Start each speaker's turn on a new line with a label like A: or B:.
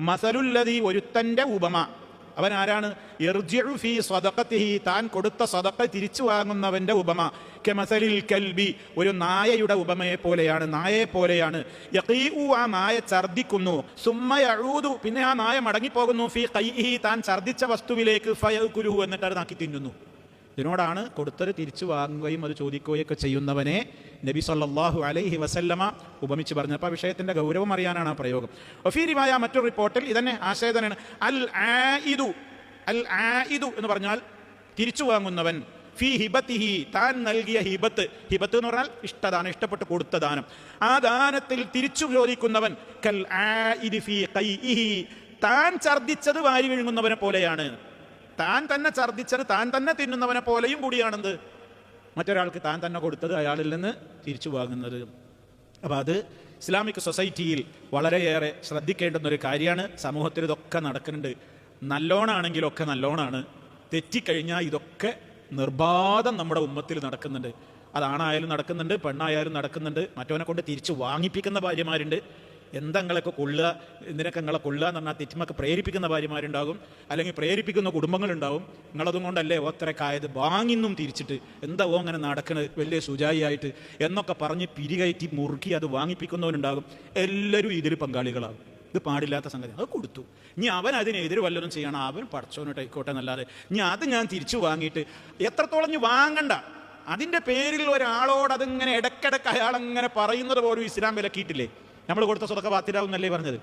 A: മസലുല്ലദീ ഒരുത്തന്റെ ഉപമ, അവൻ ആരാണ്? യർജിഉ ഫീ സദഖതിഹി, താൻ കൊടുത്ത സദഖ തിരിച്ചു വാങ്ങുന്നവന്റെ ഉപമ. കമസലിൽ കൽബി, ഒരു നായയുടെ ഉപമയെ പോലെയാണ്, നായയെ പോലെയാണ്. യഖീഉ, ആ നായ ഛർദിക്കുന്നു. സുമ്മ യഊദു, പിന്നെ ആ നായ മടങ്ങിപ്പോകുന്നു. ഫീ ഖൈഇഹി, താൻ ഛർദിച്ച വസ്തുവിലേക്ക്. ഫയകുലുഹു, എന്നിട്ട് അത് നാക്കി തിന്നുന്നു. ഇതിനോടാണ് കൊടുത്തത് തിരിച്ചു വാങ്ങുകയും അത് ചോദിക്കുകയും ഒക്കെ ചെയ്യുന്നവനെ നബി സല്ലല്ലാഹു അലൈഹി വസല്ലമ ഉപമിച്ച് പറഞ്ഞു. അപ്പോൾ വിഷയത്തിന്റെ ഗൗരവം അറിയാനാണ് ആ പ്രയോഗം. വഫീ റിവായ, മറ്റൊരു റിപ്പോർട്ടിൽ ഇതന്നെ ആശയതനാണ്. അൽ ആയിദു, അൽ ആയിദു എന്ന് പറഞ്ഞാൽ തിരിച്ചു വാങ്ങുന്നവൻ. ഫീ ഹിബത്തിഹി, താൻ നൽകിയ ഹിബത്ത്. ഹിബത്ത് എന്ന് പറഞ്ഞാൽ ഇഷ്ടദാനം, ഇഷ്ടപ്പെട്ട് കൊടുത്ത ദാനം. ആ ദാനത്തിൽ തിരിച്ചു ചോദിക്കുന്നവൻ. കൽ ആയിദി ഫീ ഖൈഇഹി, താൻ ഛർദിച്ചത് വാരി വിഴുങ്ങുന്നവനെ പോലെയാണ്. താൻ തന്നെ ഛർദിച്ചത് താൻ തന്നെ തിന്നുന്നവനെ പോലെയും കൂടിയാണെന്ത്, മറ്റൊരാൾക്ക് താൻ തന്നെ കൊടുത്തത് അയാളിൽ നിന്ന് തിരിച്ചു വാങ്ങുന്നത്. അപ്പം അത് ഇസ്ലാമിക് സൊസൈറ്റിയിൽ വളരെയേറെ ശ്രദ്ധിക്കേണ്ടുന്നൊരു കാര്യമാണ്. സമൂഹത്തിൽ ഇതൊക്കെ നടക്കുന്നുണ്ട്. നല്ലോണാണെങ്കിലൊക്കെ നല്ലോണാണ്, തെറ്റിക്കഴിഞ്ഞാൽ ഇതൊക്കെ നിർബാധം നമ്മുടെ ഉമ്മത്തിൽ നടക്കുന്നുണ്ട്. അതാണായാലും നടക്കുന്നുണ്ട്, പെണ്ണായാലും നടക്കുന്നുണ്ട്. മറ്റവനെ കൊണ്ട് തിരിച്ചു വാങ്ങിപ്പിക്കുന്ന ഭാര്യമാരുണ്ട്. എന്തെങ്കിലൊക്കെ കൊള്ളുക, എന്തിനൊക്കെ നിങ്ങളെ കൊള്ളുക എന്ന് പറഞ്ഞാൽ തെറ്റിമൊക്കെ പ്രേരിപ്പിക്കുന്ന ഭാര്യമാരുണ്ടാകും, അല്ലെങ്കിൽ പ്രേരിപ്പിക്കുന്ന കുടുംബങ്ങളുണ്ടാവും. നിങ്ങളതും കൊണ്ടല്ലേ ഓത്രക്കായത്, വാങ്ങിന്നും തിരിച്ചിട്ട് എന്താവോ അങ്ങനെ നടക്കണത് വലിയ സുജായിയായിട്ട് എന്നൊക്കെ പറഞ്ഞ് പിരികയറ്റി മുറുക്കി അത് വാങ്ങിപ്പിക്കുന്നവരുണ്ടാകും. എല്ലാവരും ഇതിൽ പങ്കാളികളാകും. ഇത് പാടില്ലാത്ത സംഗതി. അത് കൊടുത്തു, ഇനി അവൻ അതിനെതിരെ വല്ലതും ചെയ്യണം, അവൻ പഠിച്ചോന്നിട്ട് ആയിക്കോട്ടെ എന്നല്ലാതെ ഇനി അത് ഞാൻ തിരിച്ചു വാങ്ങിയിട്ട് എത്രത്തോളം ഇനി വാങ്ങണ്ട. അതിൻ്റെ പേരിൽ ഒരാളോട് അതിങ്ങനെ ഇടയ്ക്കിടയ്ക്ക് അയാളങ്ങനെ പറയുന്നത് പോലും ഇസ്ലാം വിലക്കിയിട്ടില്ലേ? നമ്മൾ കൊടുത്ത സ്വതക്ക ബാത്തിലാവുന്നല്ലേ പറഞ്ഞത്.